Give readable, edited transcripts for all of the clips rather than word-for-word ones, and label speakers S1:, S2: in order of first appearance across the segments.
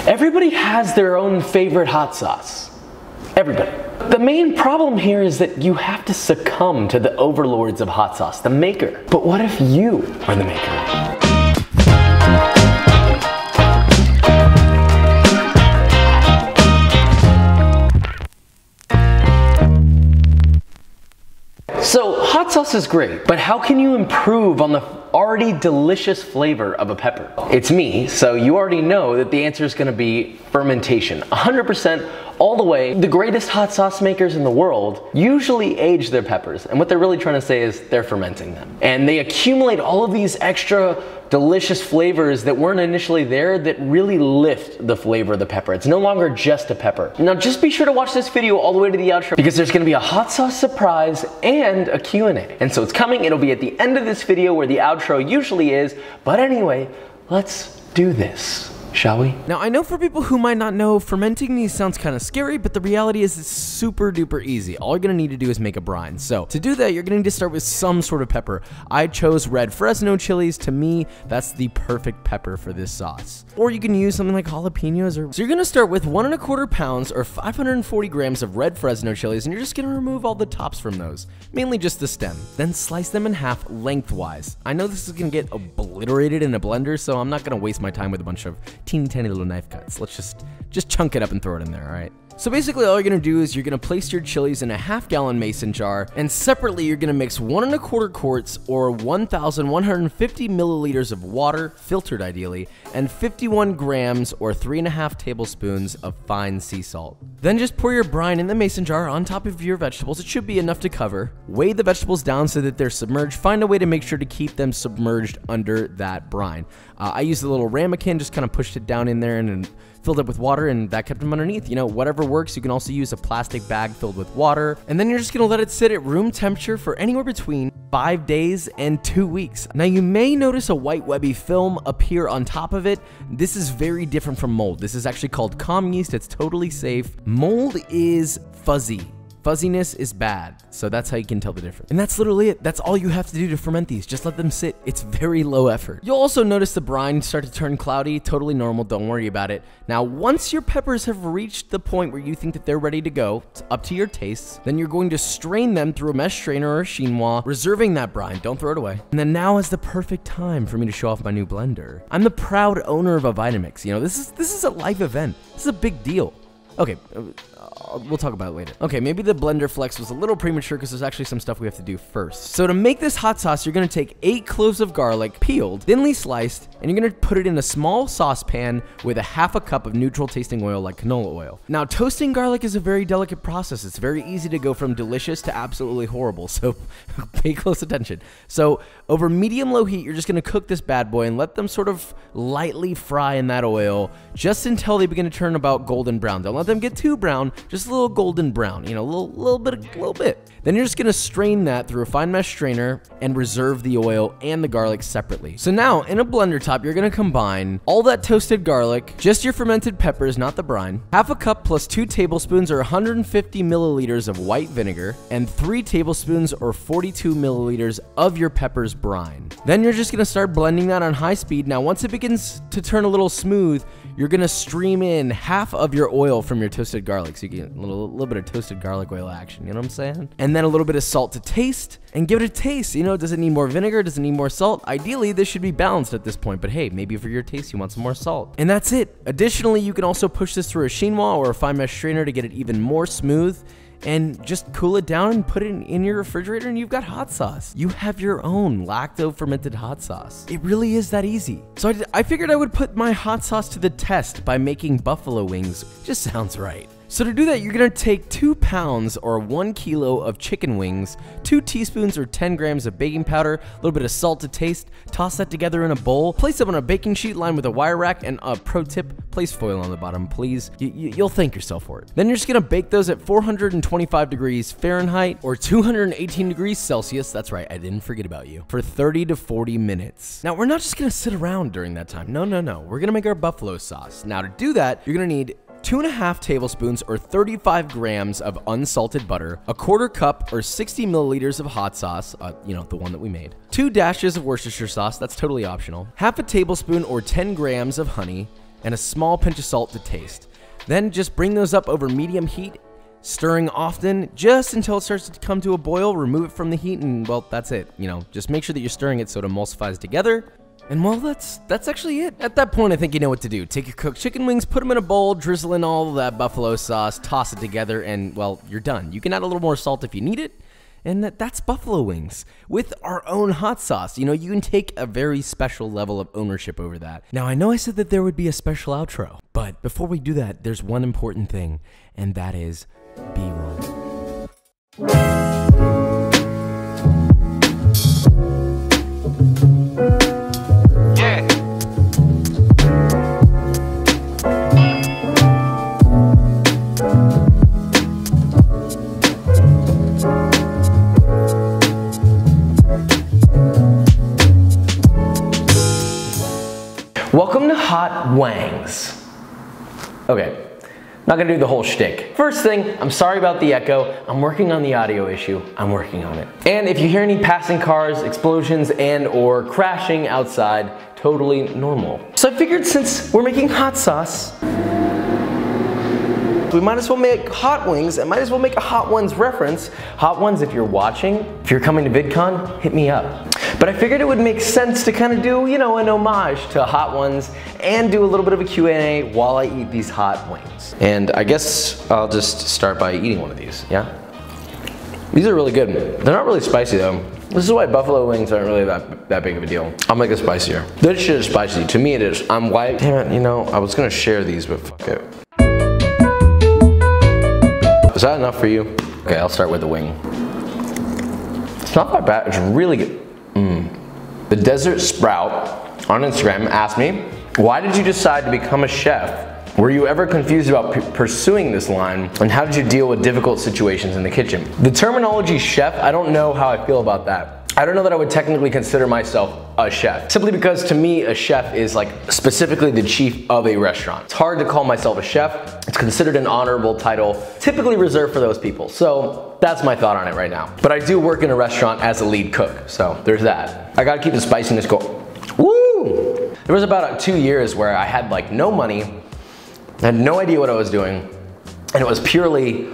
S1: Everybody has their own favorite hot sauce. Everybody. The main problem here is that you have to succumb to the overlords of hot sauce, the maker. But what if you are the maker? So, hot sauce is great, but how can you improve on the already delicious flavor of a pepper? It's me, so you already know that the answer is going to be fermentation. 100% all the way. The greatest hot sauce makers in the world usually age their peppers, and what they're really trying to say is they're fermenting them. And they accumulate all of these extra delicious flavors that weren't initially there that really lift the flavor of the pepper. It's no longer just a pepper. Now just be sure to watch this video all the way to the outro because there's gonna be a hot sauce surprise and a Q&A. And so it's coming, it'll be at the end of this video where the outro usually is, but anyway, let's do this. Shall we?
S2: Now, I know for people who might not know, fermenting these sounds kind of scary, but the reality is it's super duper easy. All you're gonna need to do is make a brine. So to do that, you're gonna need to start with some sort of pepper. I chose red Fresno chilies. To me, that's the perfect pepper for this sauce. Or you can use something like jalapenos. So you're gonna start with 1 1/4 pounds or 540 grams of red Fresno chilies, and you're just gonna remove all the tops from those, mainly just the stem. Then slice them in half lengthwise. I know this is gonna get obliterated in a blender, so I'm not gonna waste my time with a bunch of teeny tiny little knife cuts. Let's just chunk it up and throw it in there, all right? So basically all you're gonna do is you're gonna place your chilies in a half-gallon mason jar, and separately you're gonna mix 1 1/4 quarts or 1,150 milliliters of water, filtered ideally, and 51 grams or 3.5 tablespoons of fine sea salt. Then just pour your brine in the mason jar on top of your vegetables. It should be enough to cover. Weigh the vegetables down so that they're submerged. Find a way to make sure to keep them submerged under that brine. I used a little ramekin, just kind of pushed it down in there and filled up with water, and that kept them underneath. You know, whatever works. You can also use a plastic bag filled with water, and then you're just gonna let it sit at room temperature for anywhere between 5 days and 2 weeks. Now you may notice a white webby film appear on top of it. This is very different from mold. This is actually called comm yeast. It's totally safe. Mold is fuzzy. Fuzziness is bad, so that's how you can tell the difference. And that's literally it. That's all you have to do to ferment these. Just let them sit. It's very low effort. You'll also notice the brine start to turn cloudy. Totally normal. Don't worry about it. Now, once your peppers have reached the point where you think that they're ready to go, it's up to your tastes, then you're going to strain them through a mesh strainer or a chinois, reserving that brine. Don't throw it away. And then now is the perfect time for me to show off my new blender. I'm the proud owner of a Vitamix. You know, this is a live event. This is a big deal. Okay, we'll talk about it later. Okay, maybe the blender flex was a little premature because there's actually some stuff we have to do first. So to make this hot sauce, you're gonna take 8 cloves of garlic, peeled, thinly sliced, and you're gonna put it in a small saucepan with a 1/2 cup of neutral tasting oil like canola oil. Now, toasting garlic is a very delicate process. It's very easy to go from delicious to absolutely horrible, so pay close attention. So over medium-low heat, you're just gonna cook this bad boy and let them sort of lightly fry in that oil just until they begin to turn about golden brown. Don't let them get too brown, just a little golden brown, you know, a little bit. Then you're just gonna strain that through a fine mesh strainer and reserve the oil and the garlic separately. So now in a blender top, you're gonna combine all that toasted garlic, just your fermented peppers, not the brine, 1/2 cup plus 2 tablespoons or 150 milliliters of white vinegar, and 3 tablespoons or 42 milliliters of your peppers brine. Then you're just gonna start blending that on high speed. Now, once it begins to turn a little smooth, you're gonna stream in half of your oil from your toasted garlic, so you get a little bit of toasted garlic oil action, you know what I'm saying? And then a little bit of salt to taste, and give it a taste. You know, does it need more vinegar? Does it need more salt? Ideally, this should be balanced at this point, but hey, maybe for your taste, you want some more salt. And that's it. Additionally, you can also push this through a chinois or a fine mesh strainer to get it even more smooth, and just cool it down and put it in your refrigerator, and you've got hot sauce. You have your own lacto-fermented hot sauce. It really is that easy. So I figured I would put my hot sauce to the test by making buffalo wings. Just sounds right. So to do that, you're gonna take 2 pounds or 1 kilo of chicken wings, 2 teaspoons or 10 grams of baking powder, a little bit of salt to taste, toss that together in a bowl, place them on a baking sheet lined with a wire rack, and a pro tip, place foil on the bottom, please. You'll thank yourself for it. Then you're just gonna bake those at 425 degrees Fahrenheit or 218 degrees Celsius, that's right, I didn't forget about you, for 30 to 40 minutes. Now, we're not just gonna sit around during that time. No. We're gonna make our buffalo sauce. Now, to do that, you're gonna need 2.5 tablespoons or 35 grams of unsalted butter, a 1/4 cup or 60 milliliters of hot sauce, you know, the one that we made, 2 dashes of Worcestershire sauce, that's totally optional, 1/2 tablespoon or 10 grams of honey, and a small pinch of salt to taste. Then just bring those up over medium heat, stirring often just until it starts to come to a boil. Remove it from the heat and, well, that's it. You know, just make sure that you're stirring it so it emulsifies together. And well, that's actually it. At that point, I think you know what to do. Take your cooked chicken wings, put them in a bowl, drizzle in all of that buffalo sauce, toss it together, and well, you're done. You can add a little more salt if you need it. And that's buffalo wings with our own hot sauce. You know, you can take a very special level of ownership over that. Now, I know I said that there would be a special outro, but before we do that, there's one important thing, and that is B-roll.
S1: Welcome to Hot Wangs. Okay, not gonna do the whole shtick. First thing, I'm sorry about the echo. I'm working on the audio issue. I'm working on it. And if you hear any passing cars, explosions, and or crashing outside, totally normal. So I figured since we're making hot sauce, we might as well make hot wings and might as well make a Hot Ones reference. Hot Ones, if you're watching, if you're coming to VidCon, hit me up. But I figured it would make sense to kind of do, you know, an homage to Hot Ones and do a little bit of a Q&A while I eat these hot wings. And I guess I'll just start by eating one of these, yeah? These are really good. They're not really spicy though. This is why buffalo wings aren't really that big of a deal. I'll make it spicier. This shit is spicy. To me it is. I'm white. Damn it, you know, I was gonna share these, but fuck it. Is that enough for you? Okay, I'll start with the wing. It's not that bad, it's really good. The Desert Sprout on Instagram asked me, why did you decide to become a chef? Were you ever confused about pursuing this line? And how did you deal with difficult situations in the kitchen? The terminology chef, I don't know how I feel about that. I don't know that I would technically consider myself a chef. Simply because to me, a chef is like specifically the chief of a restaurant. It's hard to call myself a chef. It's considered an honorable title, typically reserved for those people. So that's my thought on it right now. But I do work in a restaurant as a lead cook, so there's that. I gotta keep the spiciness going. Woo! There was about 2 years where I had like no money, I had no idea what I was doing, and it was purely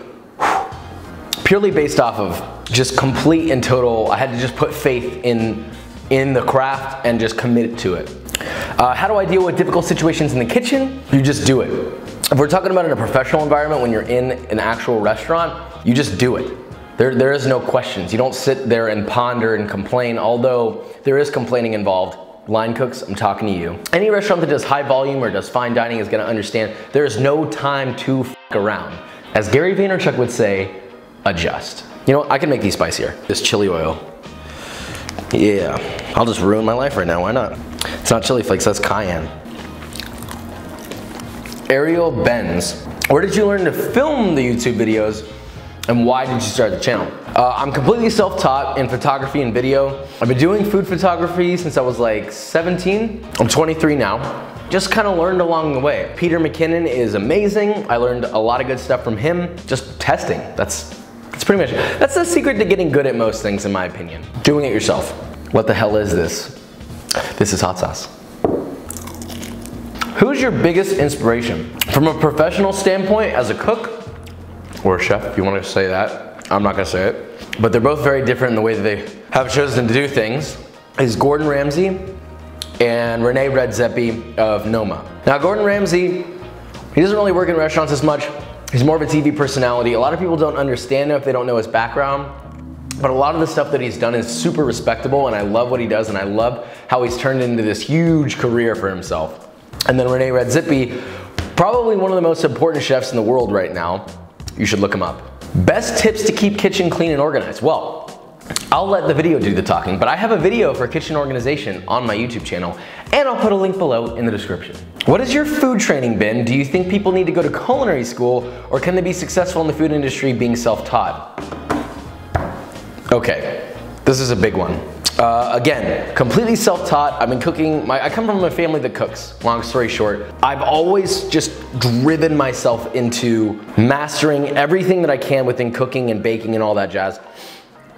S1: based off of just complete and total, I had to just put faith in the craft and just commit to it. How do I deal with difficult situations in the kitchen? You just do it. If we're talking about in a professional environment, when you're in an actual restaurant, you just do it. There is no questions. You don't sit there and ponder and complain, although there is complaining involved. Line cooks, I'm talking to you. Any restaurant that does high volume or does fine dining is gonna understand there is no time to f around. As Gary Vaynerchuk would say, adjust. You know what, I can make these spicier. This chili oil. Yeah, I'll just ruin my life right now, why not? It's not chili flakes, that's cayenne. Ariel Benz, where did you learn to film the YouTube videos and why did you start the channel? I'm completely self-taught in photography and video. I've been doing food photography since I was like 17. I'm 23 now. Just kind of learned along the way. Peter McKinnon is amazing. I learned a lot of good stuff from him. Just testing, that's pretty much it. That's the secret to getting good at most things in my opinion. Doing it yourself. What the hell is this? This is hot sauce. Who's your biggest inspiration? From a professional standpoint, as a cook, or a chef, if you want to say that. I'm not gonna say it. But they're both very different in the way that they have chosen to do things, is Gordon Ramsay and Rene Redzepi of Noma. Now Gordon Ramsay, he doesn't really work in restaurants as much. He's more of a TV personality. A lot of people don't understand him if they don't know his background. But a lot of the stuff that he's done is super respectable and I love what he does and I love how he's turned into this huge career for himself. And then Rene Redzepi, probably one of the most important chefs in the world right now. You should look him up. Best tips to keep kitchen clean and organized. Well, I'll let the video do the talking, but I have a video for kitchen organization on my YouTube channel, and I'll put a link below in the description. What has your food training been? Do you think people need to go to culinary school, or can they be successful in the food industry being self-taught? Okay, this is a big one. Again, completely self-taught. I've been cooking, I come from a family that cooks, long story short. I've always just driven myself into mastering everything that I can within cooking and baking and all that jazz.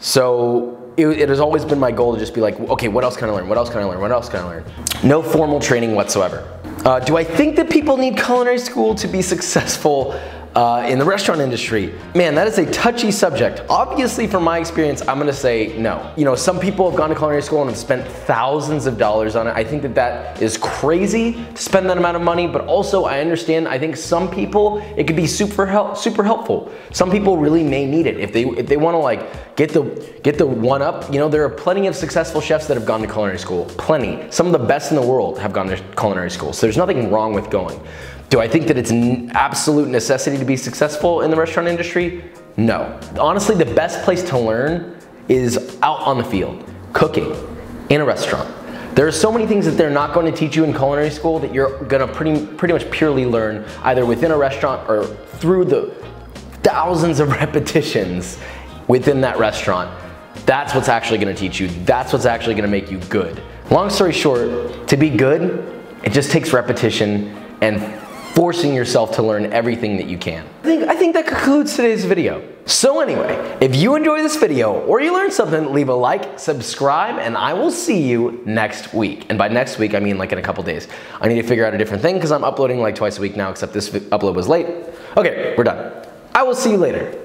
S1: So it has always been my goal to just be like, okay, what else can I learn? What else can I learn? What else can I learn? No formal training whatsoever. Do I think that people need culinary school to be successful in the restaurant industry? Man, that is a touchy subject. Obviously, from my experience, I'm gonna say no. You know, some people have gone to culinary school and have spent thousands of dollars on it. I think that that is crazy to spend that amount of money, but also I understand, I think some people, it could be super helpful. Some people really may need it. If they wanna like get the one up, you know, there are plenty of successful chefs that have gone to culinary school, plenty. Some of the best in the world have gone to culinary school, so there's nothing wrong with going. Do I think that it's an absolute necessity to be successful in the restaurant industry? No. Honestly, the best place to learn is out on the field, cooking, in a restaurant. There are so many things that they're not going to teach you in culinary school that you're gonna pretty much purely learn either within a restaurant or through the thousands of repetitions within that restaurant. That's what's actually gonna teach you. That's what's actually gonna make you good. Long story short, to be good, it just takes repetition and forcing yourself to learn everything that you can. I think that concludes today's video. So anyway, if you enjoyed this video or you learned something, leave a like, subscribe, and I will see you next week. And by next week, I mean like in a couple days. I need to figure out a different thing because I'm uploading like twice a week now, except this upload was late. Okay, we're done. I will see you later.